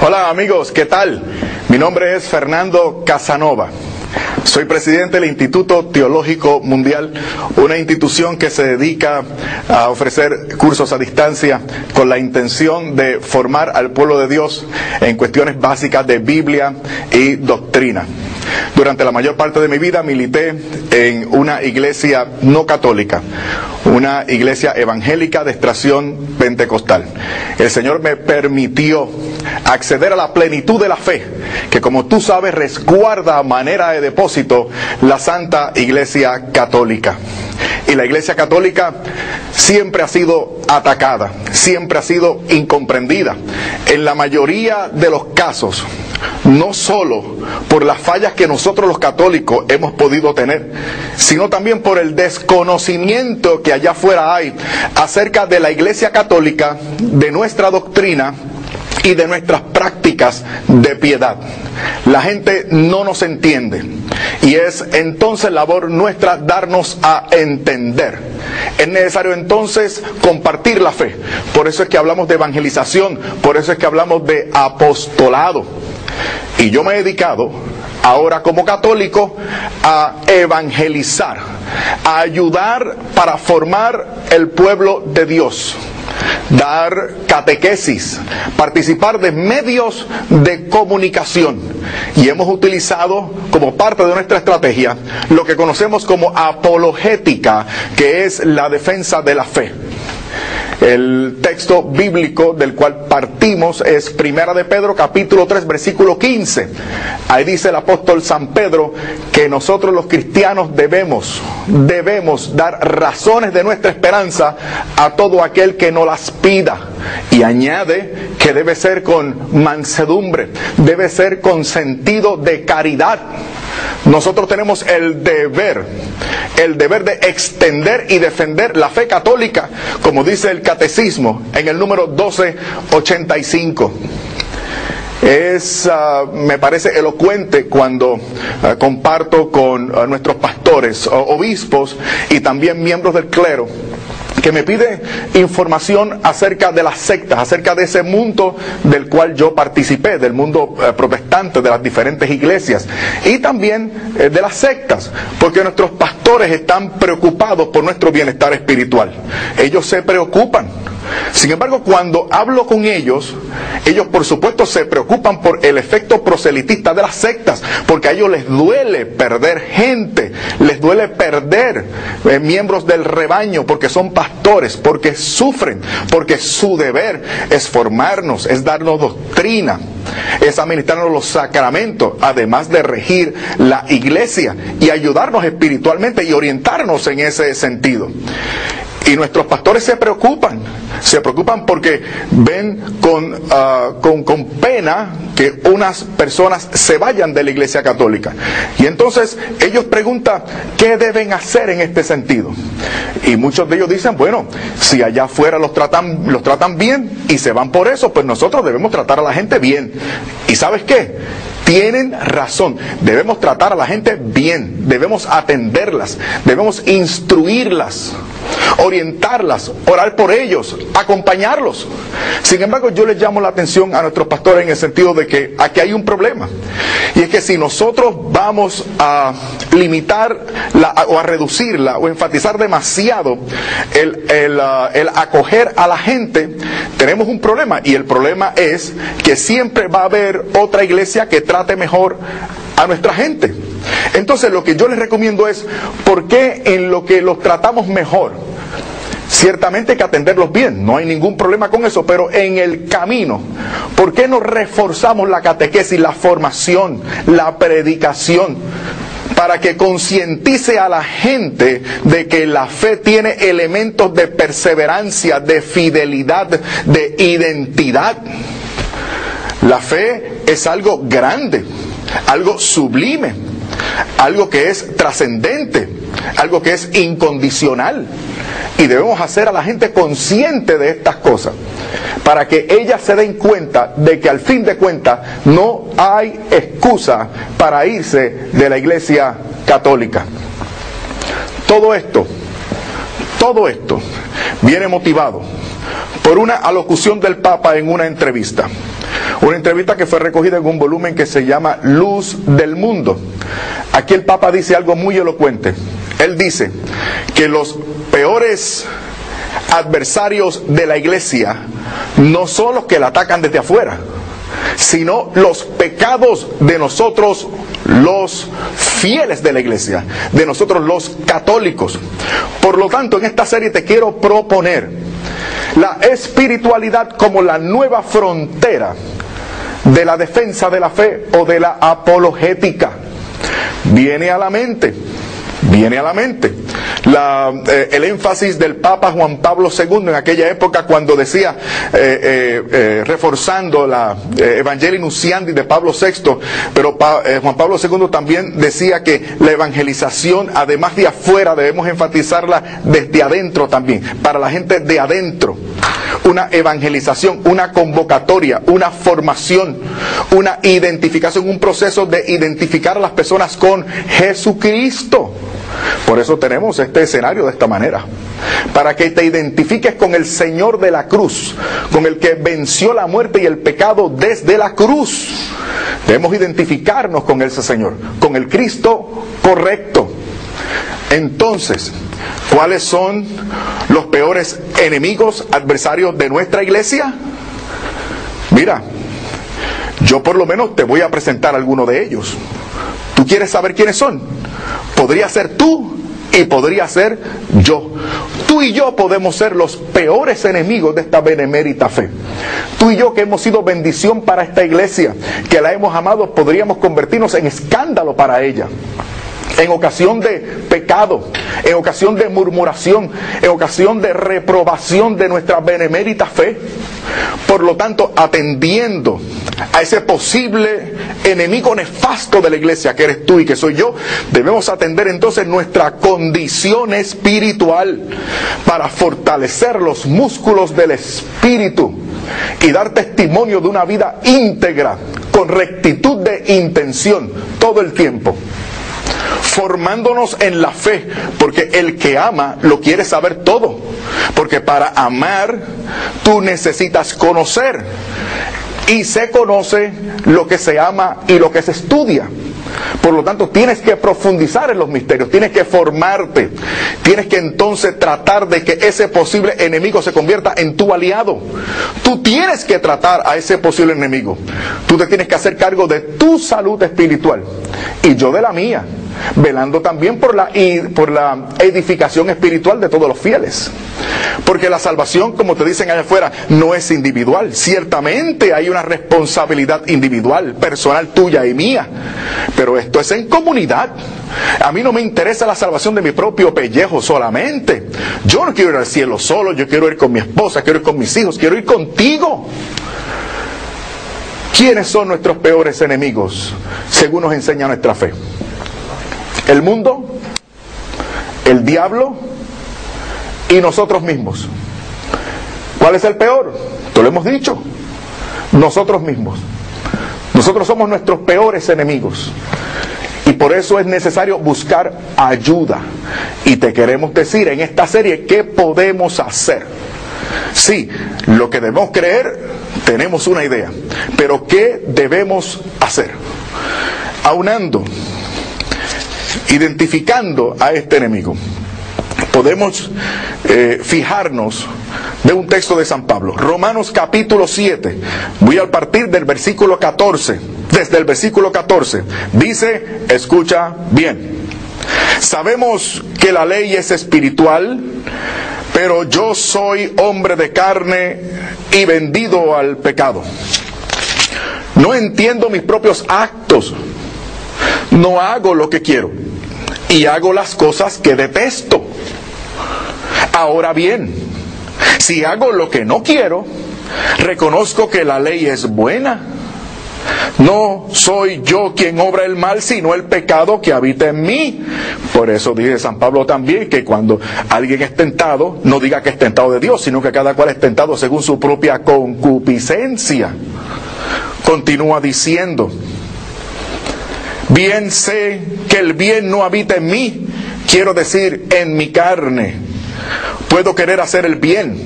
Hola amigos, ¿qué tal? Mi nombre es Fernando Casanova. Soy presidente del Instituto Teológico Mundial, una institución que se dedica a ofrecer cursos a distancia con la intención de formar al pueblo de Dios en cuestiones básicas de Biblia y doctrina. Durante la mayor parte de mi vida milité en una iglesia no católica, una iglesia evangélica de extracción pentecostal. El Señor me permitió acceder a la plenitud de la fe, que como tú sabes resguarda a manera de depósito la Santa Iglesia Católica. Y la Iglesia Católica siempre ha sido atacada, siempre ha sido incomprendida. En la mayoría de los casos, no solo por las fallas que nosotros los católicos hemos podido tener, sino también por el desconocimiento que allá afuera hay acerca de la Iglesia Católica, de nuestra doctrina y de nuestras prácticas de piedad. La gente no nos entiende y es entonces labor nuestra darnos a entender. Es necesario entonces compartir la fe. Por eso es que hablamos de evangelización, por eso es que hablamos de apostolado. Y yo me he dedicado ahora como católico a evangelizar, a ayudar para formar el pueblo de Dios, dar catequesis, participar de medios de comunicación. Y hemos utilizado como parte de nuestra estrategia lo que conocemos como apologética, que es la defensa de la fe. El texto bíblico del cual partimos es Primera de Pedro, capítulo 3, versículo 15. Ahí dice el apóstol San Pedro que nosotros los cristianos debemos dar razones de nuestra esperanza a todo aquel que nos las pida. Y añade que debe ser con mansedumbre, debe ser con sentido de caridad. Nosotros tenemos el deber de extender y defender la fe católica, como dice el catecismo en el número 1285. Me parece elocuente cuando comparto con nuestros pastores, obispos y también miembros del clero, que me pide información acerca de las sectas, acerca de ese mundo del cual yo participé, del mundo protestante, de las diferentes iglesias, y también de las sectas, porque nuestros pastores están preocupados por nuestro bienestar espiritual. Ellos se preocupan. Sin embargo, cuando hablo con ellos por supuesto se preocupan por el efecto proselitista de las sectas, porque a ellos les duele perder gente, les duele perder miembros del rebaño, porque son pastores, porque sufren, porque su deber es formarnos, es darnos doctrina, es administrarnos los sacramentos, además de regir la iglesia y ayudarnos espiritualmente y orientarnos en ese sentido. Y nuestros pastores se preocupan porque ven con pena que unas personas se vayan de la Iglesia Católica. Y entonces ellos preguntan, ¿qué deben hacer en este sentido? Y muchos de ellos dicen, bueno, si allá afuera los tratan bien y se van por eso, pues nosotros debemos tratar a la gente bien. ¿Y sabes qué? Tienen razón, debemos tratar a la gente bien, debemos atenderlas, debemos instruirlas, orientarlas, orar por ellos, acompañarlos. Sin embargo, yo les llamo la atención a nuestros pastores en el sentido de que aquí hay un problema. Y es que si nosotros vamos a limitar o a reducirla o enfatizar demasiado el acoger a la gente, tenemos un problema. Y el problema es que siempre va a haber otra iglesia que trate mejor a nuestra gente. Entonces lo que yo les recomiendo es, ¿por qué en lo que los tratamos mejor? Ciertamente hay que atenderlos bien, no hay ningún problema con eso, pero en el camino, ¿por qué no reforzamos la catequesis, la formación, la predicación, para que concientice a la gente de que la fe tiene elementos de perseverancia, de fidelidad, de identidad? La fe es algo grande, algo sublime, algo que es trascendente, algo que es incondicional. Y debemos hacer a la gente consciente de estas cosas, para que ellas se den cuenta de que al fin de cuentas no hay excusa para irse de la Iglesia Católica. Todo esto viene motivado por una alocución del Papa en una entrevista. Una entrevista que fue recogida en un volumen que se llama Luz del Mundo. Aquí el Papa dice algo muy elocuente. Él dice que los peores adversarios de la iglesia no son los que la atacan desde afuera, sino los pecados de nosotros los fieles de la iglesia, de nosotros los católicos. Por lo tanto, en esta serie te quiero proponer la espiritualidad como la nueva frontera de la defensa de la fe o de la apologética. Viene a la mente el énfasis del Papa Juan Pablo II en aquella época, cuando decía, reforzando la Evangelii Nuntiandi de Pablo VI, pero Juan Pablo II también decía que la evangelización, además de afuera, debemos enfatizarla desde adentro también, para la gente de adentro. Una evangelización, una convocatoria, una formación, una identificación, un proceso de identificar a las personas con Jesucristo. Por eso tenemos este escenario de esta manera, para que te identifiques con el Señor de la cruz, con el que venció la muerte y el pecado desde la cruz. Debemos identificarnos con ese Señor, con el Cristo correcto. Entonces, ¿cuáles son los peores enemigos, adversarios de nuestra iglesia? Mira, yo por lo menos te voy a presentar alguno de ellos. ¿Tú quieres saber quiénes son? Podría ser tú y podría ser yo. Tú y yo podemos ser los peores enemigos de esta benemérita fe. Tú y yo, que hemos sido bendición para esta iglesia, que la hemos amado, podríamos convertirnos en escándalo para ella. En ocasión de pecado, en ocasión de murmuración, en ocasión de reprobación de nuestra benemérita fe. Por lo tanto, atendiendo a ese posible enemigo nefasto de la iglesia, que eres tú y que soy yo, debemos atender entonces nuestra condición espiritual para fortalecer los músculos del espíritu y dar testimonio de una vida íntegra, con rectitud de intención, todo el tiempo. Formándonos en la fe, porque el que ama lo quiere saber todo, porque para amar tú necesitas conocer, y se conoce lo que se ama y lo que se estudia. Por lo tanto, tienes que profundizar en los misterios, tienes que formarte, tienes que entonces tratar de que ese posible enemigo se convierta en tu aliado. Tú tienes que tratar a ese posible enemigo, tú te tienes que hacer cargo de tu salud espiritual y yo de la mía, velando también por la edificación espiritual de todos los fieles. Porque la salvación, como te dicen allá afuera, no es individual. Ciertamente hay una responsabilidad individual, personal, tuya y mía, pero esto es en comunidad. A mí no me interesa la salvación de mi propio pellejo solamente. Yo no quiero ir al cielo solo, yo quiero ir con mi esposa, quiero ir con mis hijos, quiero ir contigo. ¿Quiénes son nuestros peores enemigos, según nos enseña nuestra fe? El mundo, el diablo y nosotros mismos. ¿Cuál es el peor? Te lo hemos dicho. Nosotros mismos. Nosotros somos nuestros peores enemigos. Y por eso es necesario buscar ayuda. Y te queremos decir en esta serie qué podemos hacer. Sí, lo que debemos creer, tenemos una idea. Pero ¿qué debemos hacer? Aunando, identificando a este enemigo, podemos fijarnos de un texto de San Pablo, Romanos capítulo 7. Voy a partir del versículo 14. Desde el versículo 14 dice, escucha bien: sabemos que la ley es espiritual, pero yo soy hombre de carne y vendido al pecado. No entiendo mis propios actos. No hago lo que quiero y hago las cosas que detesto. Ahora bien, si hago lo que no quiero, reconozco que la ley es buena. No soy yo quien obra el mal, sino el pecado que habita en mí. Por eso dice San Pablo también que cuando alguien es tentado, no diga que es tentado de Dios, sino que cada cual es tentado según su propia concupiscencia. Continúa diciendo: bien sé que el bien no habita en mí, quiero decir, en mi carne. Puedo querer hacer el bien,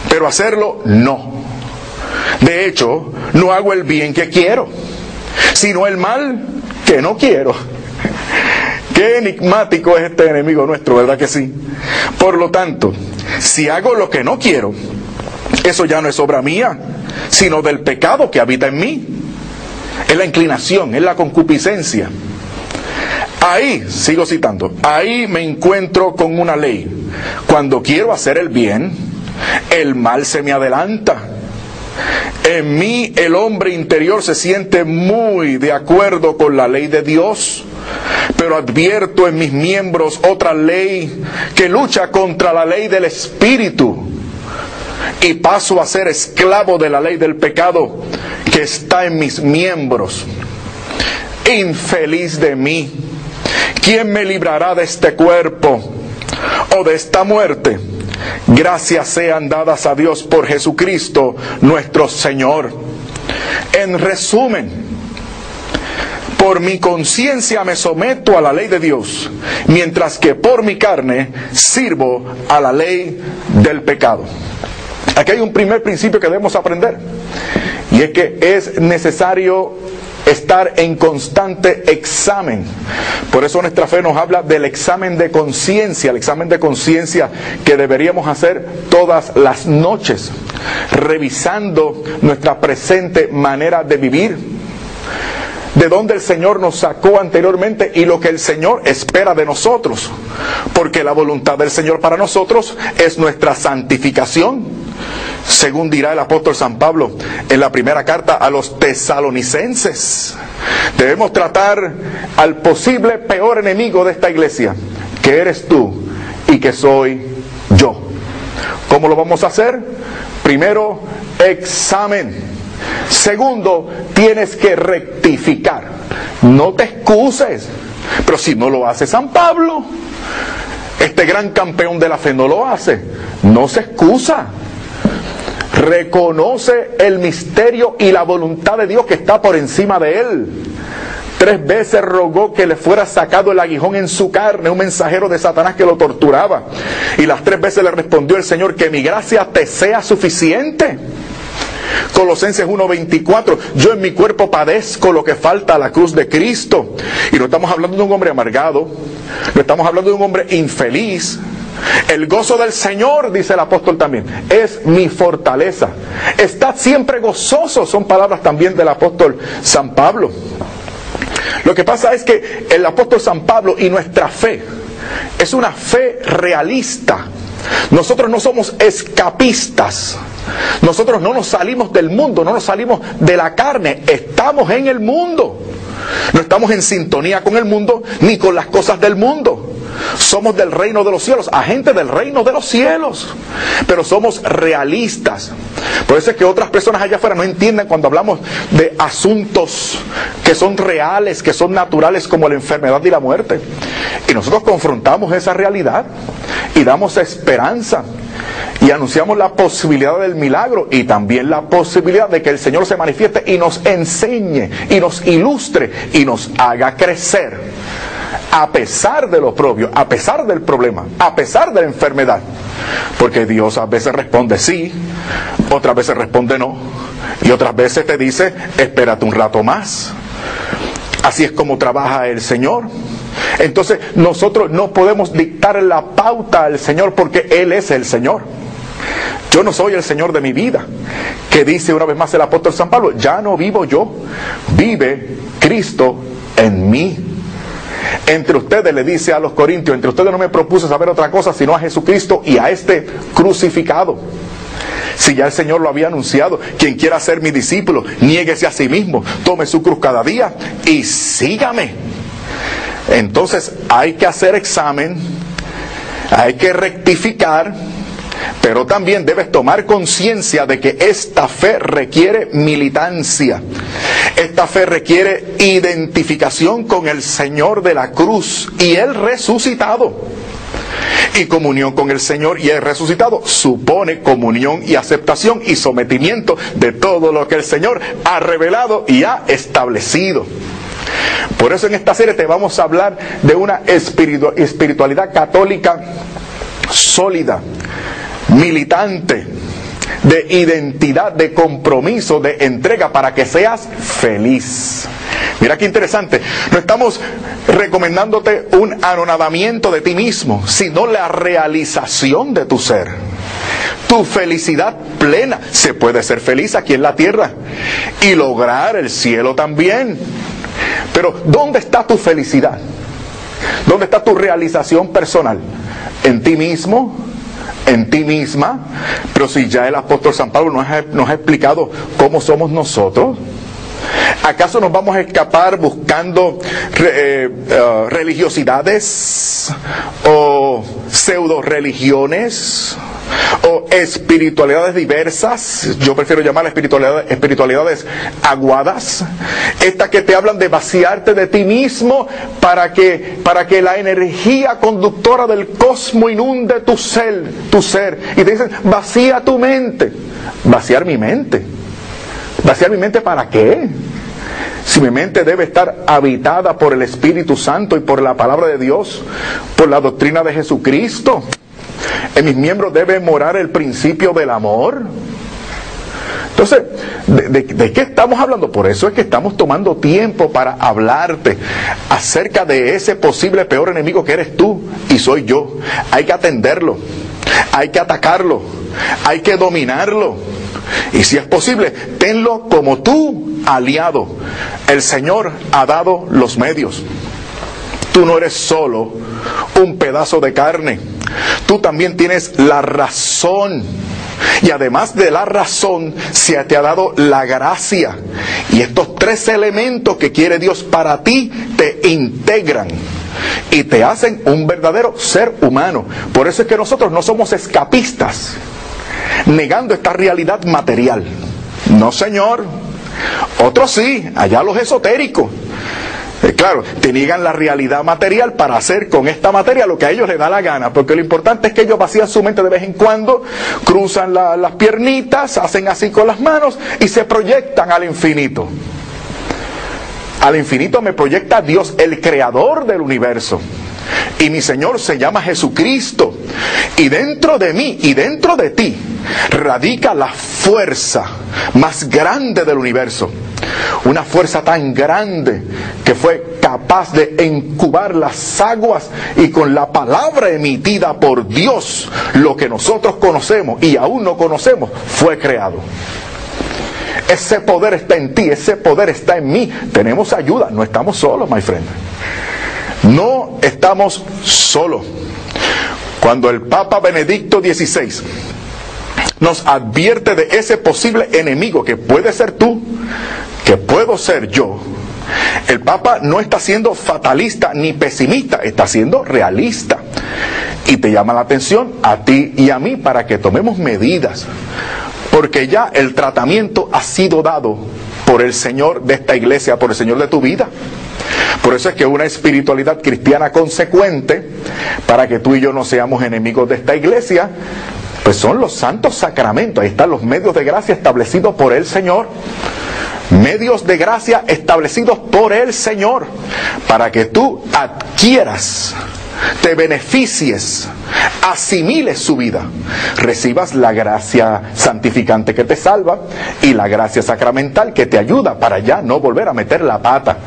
pero hacerlo no. De hecho, no hago el bien que quiero, sino el mal que no quiero. Qué enigmático es este enemigo nuestro, ¿verdad que sí? Por lo tanto, si hago lo que no quiero, eso ya no es obra mía, sino del pecado que habita en mí. Es la inclinación, es la concupiscencia. Ahí, sigo citando, ahí me encuentro con una ley. Cuando quiero hacer el bien, el mal se me adelanta. En mí el hombre interior se siente muy de acuerdo con la ley de Dios, pero advierto en mis miembros otra ley que lucha contra la ley del Espíritu, y paso a ser esclavo de la ley del pecado que está en mis miembros. Infeliz de mí, ¿quién me librará de este cuerpo o de esta muerte? Gracias sean dadas a Dios por Jesucristo nuestro Señor. En resumen, por mi conciencia me someto a la ley de Dios, mientras que por mi carne sirvo a la ley del pecado. Aquí hay un primer principio que debemos aprender, y es que es necesario estar en constante examen. Por eso nuestra fe nos habla del examen de conciencia, el examen de conciencia que deberíamos hacer todas las noches, revisando nuestra presente manera de vivir, de donde el Señor nos sacó anteriormente y lo que el Señor espera de nosotros, porque la voluntad del Señor para nosotros es nuestra santificación, según dirá el apóstol San Pablo en la primera carta a los tesalonicenses. Debemos tratar al posible peor enemigo de esta iglesia, que eres tú y que soy yo. ¿Cómo lo vamos a hacer? Primero, examen. Segundo, tienes que rectificar. No te excuses. Pero si no lo hace San Pablo, este gran campeón de la fe no lo hace, no se excusa. Reconoce el misterio y la voluntad de Dios que está por encima de él. 3 veces rogó que le fuera sacado el aguijón en su carne, un mensajero de Satanás que lo torturaba. Y las 3 veces le respondió el Señor: que mi gracia te sea suficiente. Colosenses 1:24, yo en mi cuerpo padezco lo que falta a la cruz de Cristo. Y no estamos hablando de un hombre amargado, no estamos hablando de un hombre infeliz. El gozo del Señor, dice el apóstol también, es mi fortaleza. Estad siempre gozosos, son palabras también del apóstol San Pablo. Lo que pasa es que el apóstol San Pablo y nuestra fe es una fe realista. Nosotros no somos escapistas. Nosotros no nos salimos del mundo, no nos salimos de la carne, estamos en el mundo. No estamos en sintonía con el mundo ni con las cosas del mundo. Somos del reino de los cielos, agentes del reino de los cielos, pero somos realistas. Por eso es que otras personas allá afuera no entienden cuando hablamos de asuntos que son reales, que son naturales, como la enfermedad y la muerte. Y nosotros confrontamos esa realidad y damos esperanza y anunciamos la posibilidad del milagro y también la posibilidad de que el Señor se manifieste y nos enseñe y nos ilustre y nos haga crecer, a pesar de lo propio, a pesar del problema, a pesar de la enfermedad. Porque Dios a veces responde sí, otras veces responde no, y otras veces te dice espérate un rato más. Así es como trabaja el Señor. Entonces nosotros no podemos dictar la pauta al Señor, porque Él es el Señor. Yo no soy el Señor de mi vida, que dice una vez más el apóstol San Pablo: ya no vivo yo, vive Cristo en mí. Entre ustedes, le dice a los corintios, entre ustedes no me propuse saber otra cosa sino a Jesucristo y a este crucificado. Si ya el Señor lo había anunciado: quien quiera ser mi discípulo, niéguese a sí mismo, tome su cruz cada día y sígame. Entonces hay que hacer examen, hay que rectificar, pero también debes tomar conciencia de que esta fe requiere militancia. Esta fe requiere identificación con el Señor de la cruz y el resucitado. Y comunión con el Señor y el resucitado supone comunión y aceptación y sometimiento de todo lo que el Señor ha revelado y ha establecido. Por eso en esta serie te vamos a hablar de una espiritualidad católica sólida, militante, de identidad, de compromiso, de entrega para que seas feliz. Mira qué interesante. No estamos recomendándote un anonadamiento de ti mismo, sino la realización de tu ser. Tu felicidad plena. Se puede ser feliz aquí en la tierra y lograr el cielo también. Pero ¿dónde está tu felicidad? ¿Dónde está tu realización personal? ¿En ti mismo? ¿En ti misma? Pero si ya el apóstol San Pablo nos ha explicado cómo somos nosotros, ¿acaso nos vamos a escapar buscando religiosidades o pseudo religiones o espiritualidades diversas? Yo prefiero llamarlas espiritualidades aguadas, estas que te hablan de vaciarte de ti mismo para que la energía conductora del cosmos inunde tu ser, y te dicen: vacía tu mente. ¿Vaciar mi mente? ¿Vaciar mi mente para qué? Si mi mente debe estar habitada por el Espíritu Santo y por la palabra de Dios, por la doctrina de Jesucristo. En mis miembros debe morar el principio del amor. Entonces, ¿de qué estamos hablando? Por eso es que estamos tomando tiempo para hablarte acerca de ese posible peor enemigo que eres tú y soy yo. Hay que atenderlo, hay que atacarlo, hay que dominarlo. Y si es posible, tenlo como tu aliado. El Señor ha dado los medios. Tú no eres solo un pedazo de carne. Tú también tienes la razón. Y además de la razón, se te ha dado la gracia. Y estos tres elementos que quiere Dios para ti te integran y te hacen un verdadero ser humano. Por eso es que nosotros no somos escapistas, negando esta realidad material. No, señor. Otros sí, allá los esotéricos. Claro, te niegan la realidad material para hacer con esta materia lo que a ellos les da la gana, porque lo importante es que ellos vacían su mente de vez en cuando, cruzan las piernitas, hacen así con las manos y se proyectan al infinito. Al infinito me proyecta Dios, el creador del universo. Y mi Señor se llama Jesucristo. Y dentro de mí y dentro de ti radica la fuerza más grande del universo. Una fuerza tan grande que fue capaz de incubar las aguas y con la palabra emitida por Dios, lo que nosotros conocemos y aún no conocemos, fue creado. Ese poder está en ti, ese poder está en mí. Tenemos ayuda, no estamos solos, my friend. No estamos solos. Cuando el Papa Benedicto XVI nos advierte de ese posible enemigo que puede ser tú, que puedo ser yo, el Papa no está siendo fatalista ni pesimista, está siendo realista. Y te llama la atención a ti y a mí para que tomemos medidas, porque ya el tratamiento ha sido dado por el Señor de esta iglesia, por el Señor de tu vida. Por eso es que una espiritualidad cristiana consecuente, para que tú y yo no seamos enemigos de esta iglesia, pues son los santos sacramentos. Ahí están los medios de gracia establecidos por el Señor. Medios de gracia establecidos por el Señor, para que tú adquieras, te beneficies, asimiles su vida, recibas la gracia santificante que te salva y la gracia sacramental que te ayuda para ya no volver a meter la pata.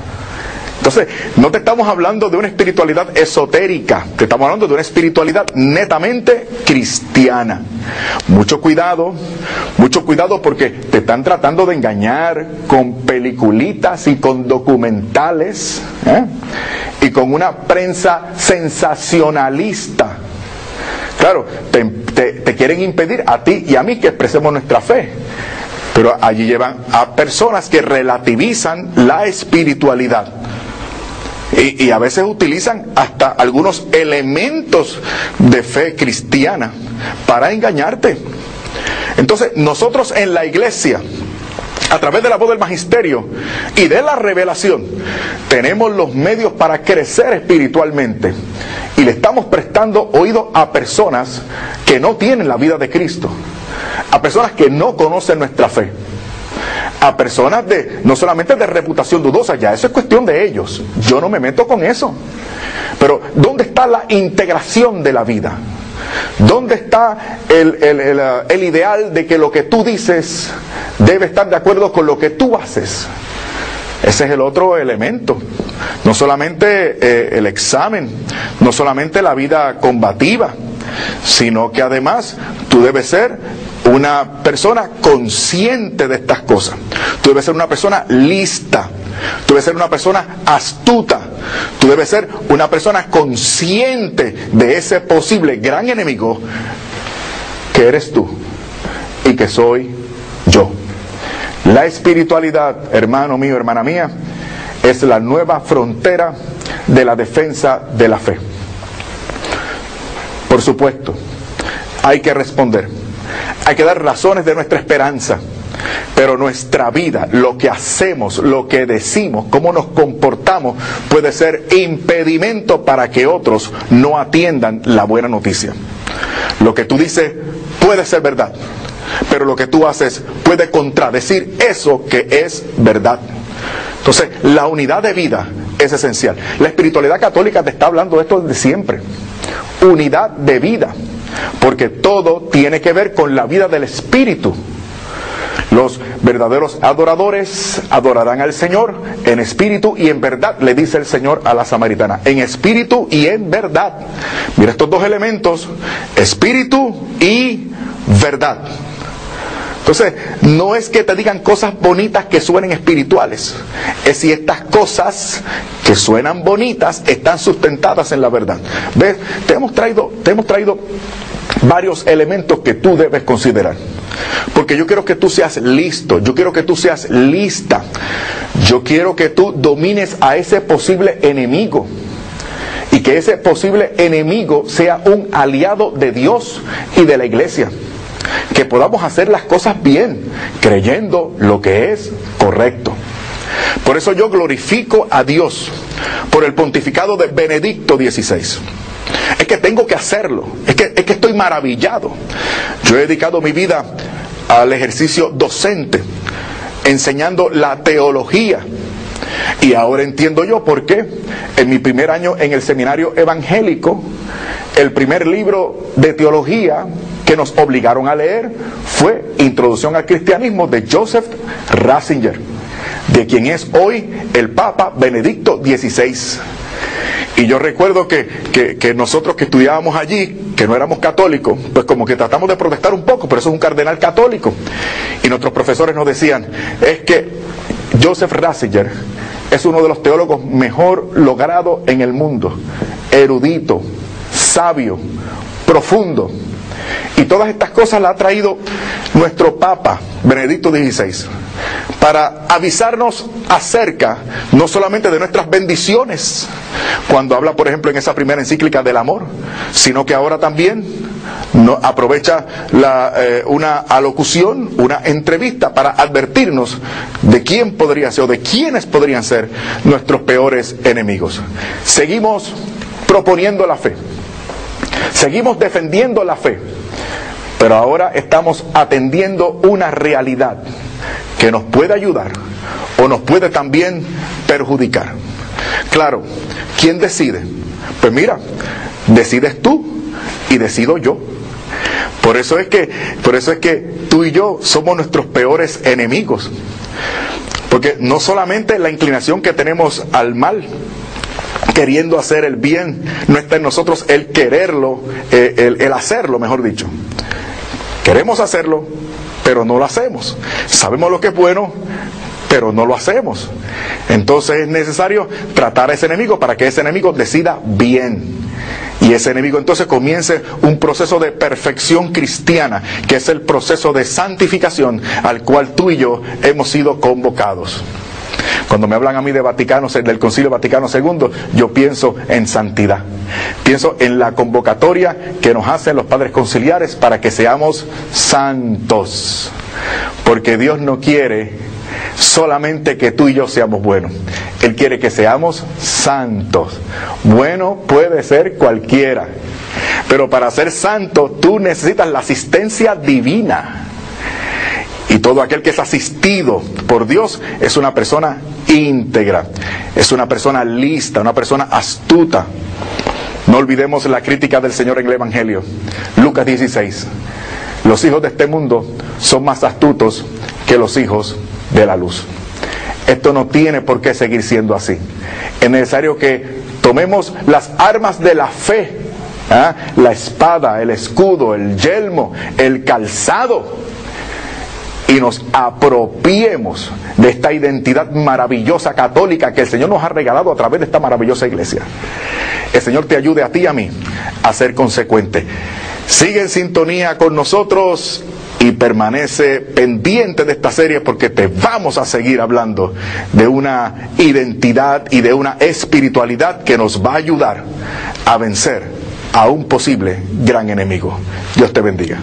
Entonces, no te estamos hablando de una espiritualidad esotérica, te estamos hablando de una espiritualidad netamente cristiana. Mucho cuidado porque te están tratando de engañar con peliculitas y con documentales, y con una prensa sensacionalista. Claro, te quieren impedir a ti y a mí que expresemos nuestra fe. Pero allí llevan a personas que relativizan la espiritualidad. Y a veces utilizan hasta algunos elementos de fe cristiana para engañarte. Entonces, nosotros en la iglesia, a través de la voz del magisterio y de la revelación, tenemos los medios para crecer espiritualmente. Y le estamos prestando oído a personas que no tienen la vida de Cristo, a personas que no conocen nuestra fe, a personas no solamente de reputación dudosa, ya eso es cuestión de ellos, yo no me meto con eso. Pero ¿dónde está la integración de la vida? ¿Dónde está el ideal de que lo que tú dices debe estar de acuerdo con lo que tú haces? Ese es el otro elemento. No solamente el examen, no solamente la vida combativa, sino que además tú debes ser una persona consciente de estas cosas. Tú debes ser una persona lista. Tú debes ser una persona astuta. Tú debes ser una persona consciente de ese posible gran enemigo que eres tú y que soy yo. La espiritualidad, hermano mío, hermana mía, es la nueva frontera de la defensa de la fe. Por supuesto, hay que responder. Hay que dar razones de nuestra esperanza. Pero nuestra vida, lo que hacemos, lo que decimos, cómo nos comportamos, puede ser impedimento para que otros no atiendan la buena noticia. Lo que tú dices puede ser verdad, pero lo que tú haces puede contradecir eso que es verdad. Entonces, la unidad de vida es esencial. La espiritualidad católica te está hablando de esto desde siempre. Unidad de vida, porque todo tiene que ver con la vida del Espíritu. Los verdaderos adoradores adorarán al Señor en espíritu y en verdad, le dice el Señor a la samaritana. En espíritu y en verdad. Mira estos dos elementos, espíritu y verdad. Entonces, no es que te digan cosas bonitas que suenen espirituales. Es si estas cosas que suenan bonitas están sustentadas en la verdad. ¿Ves? Te hemos traído varios elementos que tú debes considerar. Porque yo quiero que tú seas listo, yo quiero que tú seas lista, yo quiero que tú domines a ese posible enemigo y que ese posible enemigo sea un aliado de Dios y de la iglesia. Que podamos hacer las cosas bien, creyendo lo que es correcto. Por eso yo glorifico a Dios por el pontificado de Benedicto XVI. Es que tengo que hacerlo, es que estoy maravillado. Yo he dedicado mi vida al ejercicio docente, enseñando la teología. Y ahora entiendo yo por qué en mi primer año en el seminario evangélico, el primer libro de teología que nos obligaron a leer fue Introducción al Cristianismo de Joseph Ratzinger, de quien es hoy el Papa Benedicto XVI. Y yo recuerdo que nosotros que estudiábamos allí, que no éramos católicos, pues como que tratamos de protestar un poco, pero eso es un cardenal católico. Y nuestros profesores nos decían, es que Joseph Ratzinger es uno de los teólogos mejor logrados en el mundo, erudito, sabio, profundo. Y todas estas cosas las ha traído nuestro Papa Benedicto XVI para avisarnos acerca no solamente de nuestras bendiciones, cuando habla por ejemplo en esa primera encíclica del amor, sino que ahora también aprovecha una alocución, una entrevista para advertirnos de quién podría ser o de quiénes podrían ser nuestros peores enemigos. Seguimos proponiendo la fe, seguimos defendiendo la fe, pero ahora estamos atendiendo una realidad que nos puede ayudar o nos puede también perjudicar. Claro, ¿quién decide? Pues mira, decides tú y decido yo. Por eso es que tú y yo somos nuestros peores enemigos. Porque no solamente la inclinación que tenemos al mal, queriendo hacer el bien, no está en nosotros el quererlo, el hacerlo, mejor dicho. Queremos hacerlo, pero no lo hacemos. Sabemos lo que es bueno, pero no lo hacemos. Entonces es necesario tratar a ese enemigo para que ese enemigo decida bien. Y ese enemigo entonces comience un proceso de perfección cristiana, que es el proceso de santificación al cual tú y yo hemos sido convocados. Cuando me hablan a mí de Vaticano, del Concilio Vaticano II, yo pienso en santidad. Pienso en la convocatoria que nos hacen los padres conciliares para que seamos santos. Porque Dios no quiere solamente que tú y yo seamos buenos. Él quiere que seamos santos. Bueno puede ser cualquiera, pero para ser santo tú necesitas la asistencia divina. Y todo aquel que es asistido por Dios es una persona íntegra, es una persona lista, una persona astuta. No olvidemos la crítica del Señor en el Evangelio. Lucas 16. Los hijos de este mundo son más astutos que los hijos de la luz. Esto no tiene por qué seguir siendo así. Es necesario que tomemos las armas de la fe, la espada, el escudo, el yelmo, el calzado, y nos apropiemos de esta identidad maravillosa católica que el Señor nos ha regalado a través de esta maravillosa iglesia. El Señor te ayude a ti y a mí a ser consecuente. Sigue en sintonía con nosotros y permanece pendiente de esta serie, porque te vamos a seguir hablando de una identidad y de una espiritualidad que nos va a ayudar a vencer a un posible gran enemigo. Dios te bendiga.